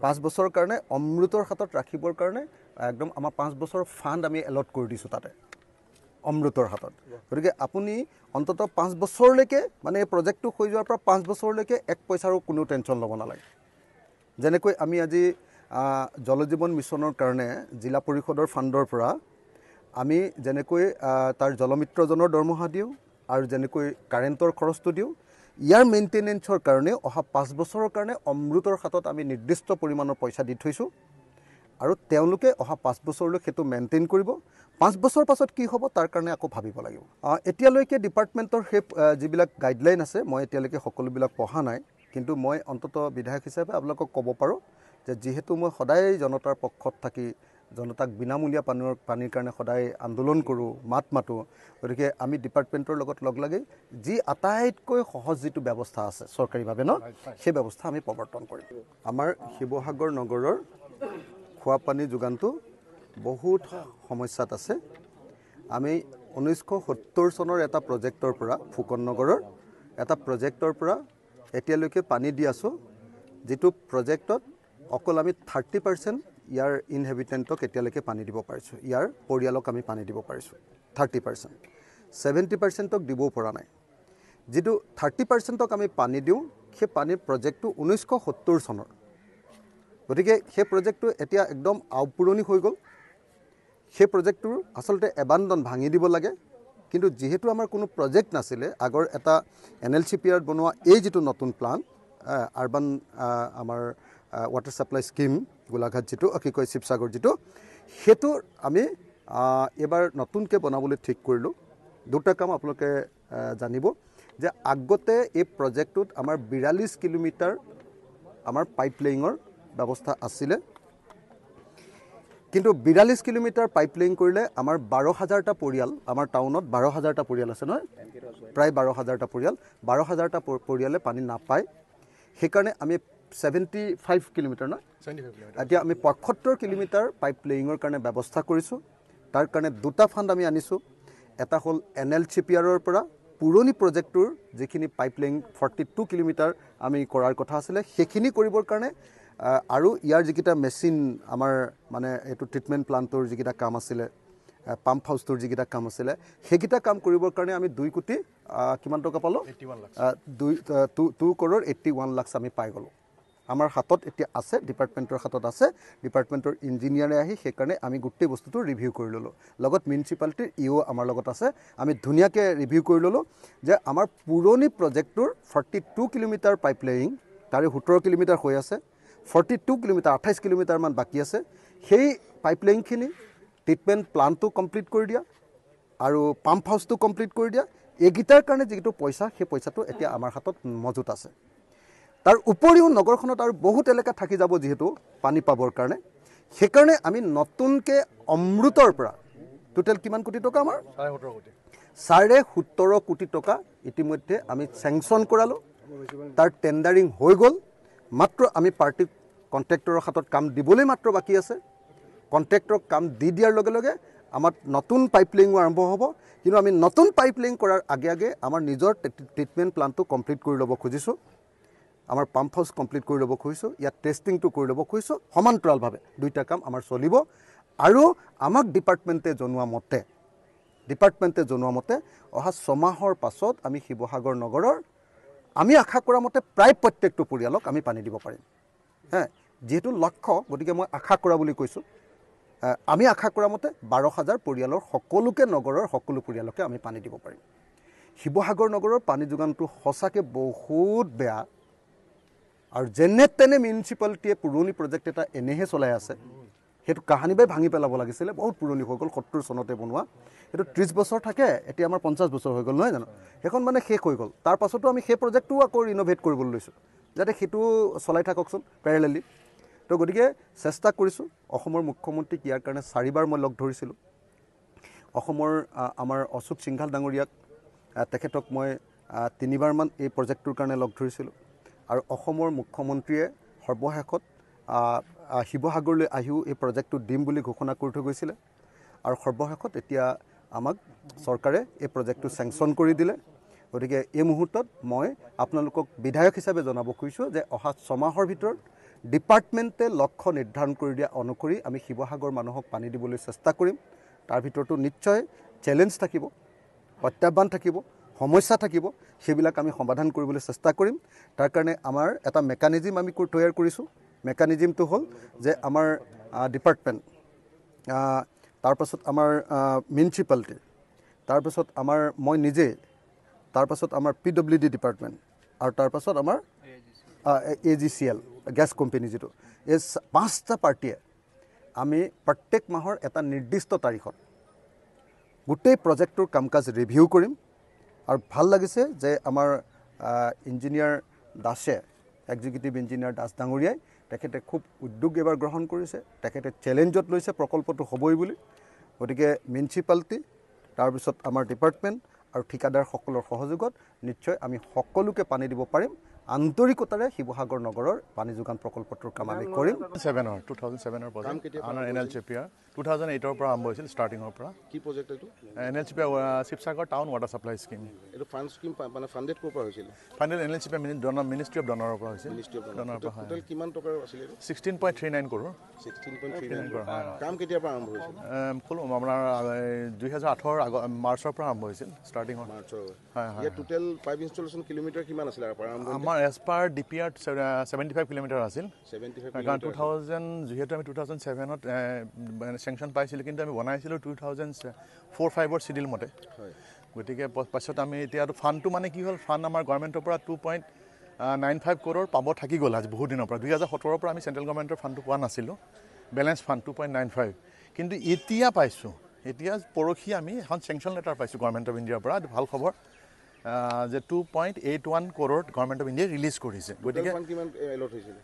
5 বছৰৰ কাৰণে অমৃতৰ হাতত ৰাখিবৰ কাৰণে একদম আমাৰ 5 বছৰৰ ফাণ্ড আমি এলট কৰি দিছোঁ তাতে অমৃতৰ হাতত গতিকে আপুনি অন্ততঃ 5 বছৰলৈকে মানে এই প্ৰজেক্টটো হৈ যোৱাৰ পৰা 5 বছৰলৈকে এক পইচাৰো কোনো টেনশ্যন ল'ব নালাগে যেনেকৈ আমি আজি জল জীৱন মিছনৰ কাৰণে জিলা পৰিষদৰ ফাণ্ডৰ পৰা আমি যেনেকৈ তাৰ জলমিত্ৰজনৰ দৰমহা দিওঁ আৰু যেনেকৈ কাৰেণ্টৰ খৰচটো দিওঁ ইয়াৰ মেইনটেনেন্সৰ কাৰণে অহা 5 বছৰৰ কাৰণে অমৃতৰ হাতত আমি নিৰ্দিষ্ট পৰিমাণৰ পইচা দি থৈছোঁ আৰু তেওঁলোকে অহা 5 বছৰলৈ সেইটো মেইনটেইন কৰিব 5 বছৰ পাছত কি হ'ব তাৰ কাৰণে আকৌ ভাবিব লাগিব এতিয়ালৈকে ডিপাৰ্টমেণ্টৰ সেই যিবিলাক গাইডলাইন আছে মই এতিয়ালৈকে সকলোবিলাক পঢ়া নাই কিন্তু মই অন্ততঃ বিধায়ক হিচাপে আপোনালোকক ক'ব পাৰোঁ যে যেহেতু মই সদায় জনতাৰ পক্ষত থাকি জনতাক বিনামূলীয়া পানীৰ কাৰণে সদায় আন্দোলন কৰোঁ মাত মাতোঁ গতিকে আমি ডিপাৰ্টমেণ্টৰ লগত লগ লাগি যি আটাইতকৈ সহজ যিটো ব্যৱস্থা আছে চৰকাৰীভাৱে সেই ব্যৱস্থা আমি প্ৰৱৰ্তন কৰিম আমাৰ শিৱসাগৰ নগৰৰ খোৱা পানী যোগানটো বহুত সমস্যাত আছে আমি 1970 চনৰ এটা প্ৰজেক্টৰ পৰা ফুকন নগৰৰ এটা প্ৰজেক্টৰ পৰা এতিয়ালৈকে পানী দি আছোঁ যেটো প্ৰজেক্টত অকল আমি 30% ইয়াৰ ইনহেবিটেণ্টক এতিয়ালৈকে পানী দিব পাৰিছোঁ ইয়াৰ পৰিয়ালক আমি পানী দিব পাৰিছোঁ 30% 70%ক দিবও পৰা নাই যেটো 30%ক আমি পানী দিওঁ সেই পানীৰ প্ৰজেক্টটো 1970 চনৰ গতিকে সেই প্ৰজেক্টটো এতিয়া একদম আউপুৰণি হৈ গ'ল সেই প্ৰজেক্টটোৰ আসলতে এবান্ডন ভাঙি দিব লাগে কিন্তু যেহেতু আমাৰ কোনো প্ৰজেক্ট নাছিলে আগৰ এটা NLCPR বনোৱা এই যেটো নতুন প্লান আৰবান আমাৰ ৱাটাৰ সাপ্লাই স্কিম গোলাঘাট যেটো কি কয় শিৱসাগৰ যেটো হেতু আমি এবাৰ নতুনকৈ বনাবলৈ ঠিক কৰিলো দুটা কাম আপোনালোকে জানিব যে আগতে এই প্ৰজেক্টটোত আমাৰ 42 কিলোমিটাৰ আমাৰ পাইপলাইনৰ ব্যৱস্থা আছিল কিন্তু 42 কিলোমিটাৰ পাইপলাইন কৰিলে আমাৰ 12000টা পৰিয়াল আমাৰ টাউনত 12000টা পৰিয়াল আছে নহয় প্ৰায় 12000টা পৰিয়াল 12000টা পৰিয়ালে পানী নাপায় সেইকাৰণে আমি 75 কিলোমিটাৰ না 75 কিলোমিটাৰ এতিয়া আমি 75 কিলোমিটাৰ পাইপলাইনৰ কাৰণে ব্যৱস্থা কৰিছো তাৰ কাৰণে দুটা ফাণ্ড আমি আনিছো এটা হল NLCPR ৰ পৰা পুৰণি প্ৰজেক্টৰ যিখিনি পাইপলাইন 42 কিলোমিটাৰ আমি কৰাৰ কথা আছিল সেইখিনি কৰিবৰ কাৰণে আৰু ইয়াৰ যিকিটা মেচিন আমাৰ মানে এটো ট্ৰিটমেন্ট প্লান্টৰ যিকিটা কাম আছিল পাম্প হাউসৰ যিকিটা কাম আছিল সেইকিটা কাম কৰিবৰ কাৰণে আমি 2 কোটি কিমান টকা পালো 81 লাখ 2 crore 81 লাখ আমি পাই গলো আমাৰ হাতত এতিয়া আছে ডিপাৰ্টমেন্টৰ হাতত আছে ডিপাৰ্টমেন্টৰ ইঞ্জিনিয়াৰে আহি সেই কাৰণে আমি গুটেই বস্তুটো ৰিভিউ কৰি ললো লগত মিউনিসিপালিটিৰ ইও আমাৰ লগত আছে আমি ধুনিয়াকে ৰিভিউ কৰি ললো যে আমাৰ পুৰণি প্ৰজেক্টৰ 42 কিলোমিটাৰ পাইপলাইন তাৰে 17 কিলোমিটাৰ হৈ আছে 42 কিলোমিটাৰ 28 কিলোমিটাৰ মান বাকি আছে সেই পাইপলাইনখিনি ট্ৰিটমেন্ট প্লান্টটো কমপ্লিট কৰি দিয়া আৰু পাম্প হাউসটো কমপ্লিট কৰি দিয়া এগিটাৰ কাৰণে যেটো পইচা সেই পইচাটো এতিয়া আমাৰ হাতত মজুত আছে তাৰ উপৰিও নগৰখনত আৰু বহুত এলেকা থাকি যাব যেহেতু পানী পাবৰ কাৰণে সেইকাৰণে আমি নতুনকে অমৃতৰ পৰা টোটাল কিমান কোটি টকা আমাৰ 17.5 কোটি টকা ইতিমধ্যে আমি স্যাংশন কৰালো তাৰ টেন্ডাৰিং হৈ গল মাত্ৰ আমি পাৰ্টি কন্ট্ৰাক্টৰৰ হাতত কাম দিবলৈ মাত্ৰ বাকি আছে কন্ট্ৰাক্টৰক কাম দি দিয়াৰ লগে লগে আমাৰ নতুন পাইপলাইন আৰম্ভ হ'ব কিন্তু আমি নতুন পাইপলাইন কৰাৰ আগে আগে আমাৰ নিজৰ ট্ৰিটমেন্ট প্লান্টটো কমপ্লিট কৰি ল'ব খুজিছো আমাৰ পাম্প হাউস কমপ্লিট কৰি ল'ব খুজিছো ইয়াত টেস্টিংটো কৰি ল'ব খুজিছো সমান্তৰালভাৱে দুইটা কাম আমাৰ চলিব আৰু আমাক ডিপাৰ্টমেন্টে জনোৱা মতে অহা 6 মাহৰ পাছত আমি শিৱসাগৰ নগৰৰ আমি আশা কৰা মতে প্ৰায় প্ৰত্যেকটো পৰিয়ালক আমি পানী দিব পাৰিম যেহেতু লক্ষ্য গতিকে মই আশা কৰা বুলি কৈছো আমি আশা কৰা মতে 12000 পৰিয়ালৰ সকলোকে নগৰৰ সকলো পৰিয়ালকে আমি পানী দিব পাৰিম শিৱসাগৰ নগৰৰ পানী যোগানটো হসাকে বহুত বেয়া আৰু যেনে তেনে মিউনিসিপালিটিয়ে পুৰণি প্ৰজেক্ট এটা এনেহে চলাই আছে হেতু কাহানি বাই ভাঙি পেলাব লাগিছিল বহুত পুৰণি হৈ গল 70 চনতে বনোৱা এটো 30 বছৰ থাকে এতিয়া আমাৰ 50 বছৰ হৈ গল নহয় জানো এখন মানে শেষ হৈ গল তাৰ পাছতো আমি সেই প্ৰজেক্টটো আকৌ ৰিনোভেট কৰিবলৈ লৈছো যাতে হেতু চলাই থাককচোন প্যাৰেলালি তো গতিকে চেষ্টা কৰিছো অসমৰ মুখ্যমন্ত্ৰীক ইয়াৰ কাৰণে 4 বাৰ মই লগ ধৰিছিলো অসমৰ আমাৰ অশোক সিংঘাল ডাঙৰীয়াক তেখেতক মই 3 বাৰ মান এই প্ৰজেক্টৰ কাৰণে লগ ধৰিছিলো আৰু অসমৰ মুখ্যমন্ত্ৰীয়ে সৰ্বশেষত শিৱসাগৰলৈ আহিও এই প্ৰজেক্টটো দিম বুলি ঘোষণা কৰি থৈ গৈছিল আৰু সৰ্বশেষত এতিয়া আমাক চৰকাৰে এই প্ৰজেক্টটো স্যাংশন কৰি দিলে গতিকে এই মুহূৰ্তত মই আপোনালোকক বিধায়ক হিচাপে জনাব খুজিছো যে অহা 6 মাহৰ ভিতৰত ডিপাৰ্টমেণ্টে লক্ষ্য নিৰ্ধাৰণ কৰি দিয়া অনুসৰি আমি শিৱসাগৰ মানুহক পানী দিবলৈ চেষ্টা কৰিম তাৰ ভিতৰতো নিশ্চয় চ্যালেঞ্জ থাকিব প্ৰত্যাহ্বান থাকিব সমস্যা থাকিব সেইবিলাক আমি সমাধান কৰিবলৈ চেষ্টা কৰিম তাৰ কাৰণে আমাৰ এটা মেকানিজম আমি তৈয়াৰ কৰিছোঁ মেকানিজমটো হ'ল যে আমাৰ ডিপাৰ্টমেণ্ট তাৰপাছত আমাৰ মিউনিচিপালিটি তাৰপাছত আমাৰ মই নিজে তাৰপাছত আমাৰ PWD ডিপাৰ্টমেণ্ট আৰু তাৰপাছত আমাৰ AGCL গেছ কোম্পানী যিটো এই 5টা পাৰ্টিয়ে আমি প্ৰত্যেক মাহৰ এটা নিৰ্দিষ্ট তাৰিখত গোটেই প্ৰজেক্টৰ কামকাজ ৰিভিউ কৰিম আৰু ভাল লাগিছে যে আমাৰ ইঞ্জিনিয়াৰ দাসে এক্সিকিউটিভ ইঞ্জিনিয়াৰ দাস ডাঙৰীয়াই তেখেতে খুব উদ্যোগ এবাৰ গ্ৰহণ কৰিছে তেখেতে চ্যালেঞ্জত লৈছে প্ৰকল্পটো হ'বই বুলি গতিকে মিউনিচিপালিটি তাৰপিছত আমাৰ ডিপাৰ্টমেণ্ট আৰু ঠিকাদাৰসকলৰ সহযোগত নিশ্চয় আমি সকলোকে পানী দিব পাৰিম আন্তৰিকতাৰে শিৱসাগৰ নগৰৰ পানী যোগান প্ৰকল্পটোৰ কাম আমি কৰিম 2007 প্ৰজেক্ট আমাৰ NLCPR 2008 পৰা আৰম্ভ হৈছিল ষ্টাৰ্টিংৰ পৰা কি প্ৰজেক্ট এইটো NLCPR Sivasagar town water supply scheme এইটো ফাণ্ড স্কিম মানে ফাণ্ডেড ক'ৰ পৰা হৈছিল ফাইনেল NLCPR মিনিষ্ট্ৰী অফ ডনাৰৰ পৰা হৈছিল টোটেল কিমান টকাৰ আছিল এইটো 16.39 কৰোৰ 16.39 কৰোৰ কাম কেতিয়াৰ পৰা আৰম্ভ হৈছিল আপোনাৰ 2018 মাৰ্চৰ পৰা আৰম্ভ হৈছিল ষ্টাৰ্টিংৰ মাৰ্চৰ হয় টোটেল পাইপ ইনষ্টলেশ্যন কিলোমিটাৰ কিমান আছিল আৰম্ভ আমাৰ এজ পাৰ DPR 75 কিলোমিটাৰ আছিল 75 কাৰণ 2000 যেহেতু আমি 2007ত চেংচন পাইছিলোঁ কিন্তু আমি বনাইছিলোঁ 2004-05 চিডিউল মতে গতিকে পাছত আমি এতিয়াতো ফাণ্ডটো মানে কি হ'ল ফাণ্ড আমাৰ গভৰ্ণমেণ্টৰ পৰা 2.95 কৰোৰ পাব থাকি গ'ল আজি বহুত দিনৰ পৰা 2017 পৰা আমি চেণ্ট্ৰেল গভৰ্ণমেণ্টৰ ফাণ্ডটো পোৱা নাছিলোঁ বেলেঞ্চ ফাণ্ড 2.95 কিন্তু এতিয়া পাইছোঁ এতিয়া পৰহি আমি এখন চেংচন লেটাৰ পাইছোঁ গভৰ্ণমেণ্ট অফ ইণ্ডিয়াৰ পৰা ভাল খবৰ যে 2.81 কৰোৰ গভৰ্ণমেণ্ট অফ ইণ্ডিয়াই ৰিলিজ কৰিছে গতিকে কিমান এলট হৈছিল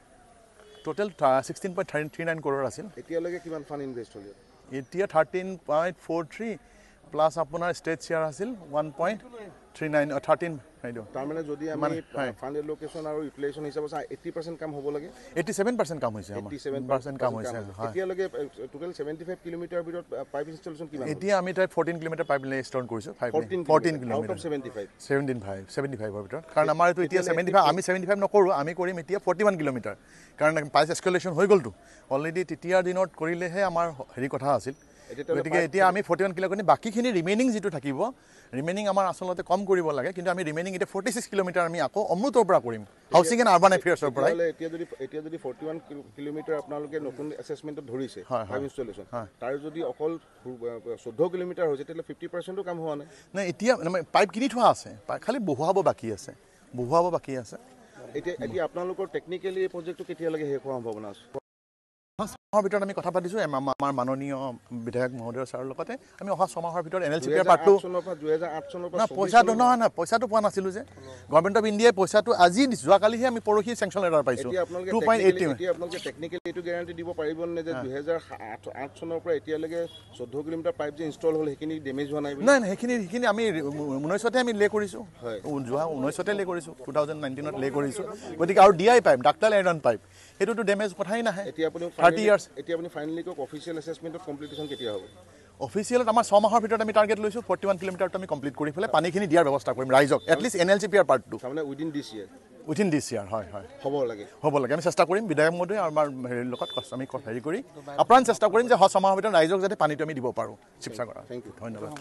টোটেল 16.39 কৰোৰ আছিল এতিয়ালৈকে কিমান ফাণ্ড ইনভেষ্ট হ'ল এতিয়া 13.43 প্লাছ আপোনাৰ ষ্টেট শ্বেয়াৰ আছিল 1.39 13 এইটো তাৰমানে যদি আমি ফাণ্ড এলোকেশ্যন আৰু ইউটিলাইজেশ্যন হিচাপে 80% কাম হ'ব লাগে 87% কাম হৈছে আমাৰ 87% কাম হৈছে এতিয়ালৈকে টোটেল 75 কিলোমিটাৰ ভিতৰত পাইপ ইনষ্টলেশ্যন কিমান এতিয়া আমি তাই 14 কিলোমিটাৰ পাইপ লাইন ইনষ্টল কৰিছোঁ 14 কিলোমিটাৰ 75 ৰ ভিতৰত কাৰণ আমাৰ এইটো এতিয়া 75 আমি 75 নকৰোঁ আমি কৰিম এতিয়া 41 কিলোমিটাৰ কাৰণ পাইপ এস্কেলেশ্যন হৈ গ'লতো অলৰেডি তেতিয়াৰ দিনত কৰিলেহে আমাৰ হেৰি কথা আছিল গতিকে এতিয়া আমি 41 কিলো কৰি বাকীখিনি ৰিমেইনিং যিটো থাকিব ৰিমেইনিং আমাৰ আচলতে কম কৰিব লাগে কিন্তু আমি ৰিমেইনিং এতিয়া 46 কিলোমিটাৰ আমি আকৌ অমৃতৰ পৰা কৰিম হাউচিং এণ্ড আৰবান এফেয়াৰ্ছৰ পৰা এতিয়া যদি 41 কিলোমিটাৰ আপোনালোকে নতুন এছেছমেণ্টত ধৰিছে পাইপ ইনষ্টলেশ্যন তাৰ যদি অকল 14 কিলোমিটাৰ হৈছে তেতিয়াহ'লে 50%ও কাম হোৱা নাই এতিয়া পাইপ কিনি থোৱা আছে খালি বহুৱাব বাকী আছে এতিয়া আপোনালোকৰ টেকনিকেলি এই প্ৰজেক্টটো কেতিয়ালৈকে শেষ হোৱাৰ সম্ভাৱনা আছে ছমাহৰ ভিতৰত আমি কথা পাতিছোঁ আমাৰ মাননীয় বিধায়ক মহোদয় ছাৰৰ লগতে আমি অহা ছমাহৰ ভিতৰত NLCPR পাৰ্টটো 2008 চনৰ পৰা পইচাটো নহয় পইচাটো পোৱা নাছিলোঁ যে গভৰ্ণমেণ্ট অফ ইণ্ডিয়াই পইচাটো আজি যোৱাকালিহে আমি পৰহি চেংচন লেটাৰ পাইছোঁ 2.80 এতিয়া আপোনালোকে টেকনিকেলি এইটো গেৰাণ্টি দিব পাৰিব নে যে 2008 চনৰ পৰা এতিয়ালৈকে 14 কিলোমিটাৰ পাইপ যে ইনষ্টল হ'ল সেইখিনি ডেমেজ হোৱা নাই নাই সেইখিনি আমি 19তে আমি লে কৰিছোঁ যোৱা 19তে লে কৰিছোঁ 2019ত লে কৰিছোঁ গতিকে আৰু DI পাইপ ডাক্টাৰ আইৰণ পাইপ সেইটোতো ডেমেজ কথাই নাহে এতিয়া আপুনি 30 ইয়াৰ্ছ এতিয়া আপুনি ফাইনেলি কক অফিচিয়েল এছেছমেণ্টত কমপ্লিটেশ্যন কেতিয়া হ'ব অফিচিয়েলত আমাৰ 6 মাহৰ ভিতৰত আমি টাৰ্গেট লৈছোঁ 41 কিলোমিটাৰটো আমি কমপ্লিট কৰি পেলাই পানীখিনি দিয়াৰ ব্যৱস্থা কৰিম ৰাইজক এটলিষ্ট NLCPR পাৰ্টটো তাৰমানে উইদিন দিছ ইয়াৰ হয় হ'ব লাগে আমি চেষ্টা কৰিম বিধায়ক মহোদয় আমাৰ হেৰিৰ লগত আমি হেৰি কৰি আপ্ৰাণ চেষ্টা কৰিম যে 6 মাহৰ ভিতৰত ৰাইজক যাতে পানীটো আমি দিব পাৰোঁ শিৱসাগৰ থেংক ইউ ধন্যবাদ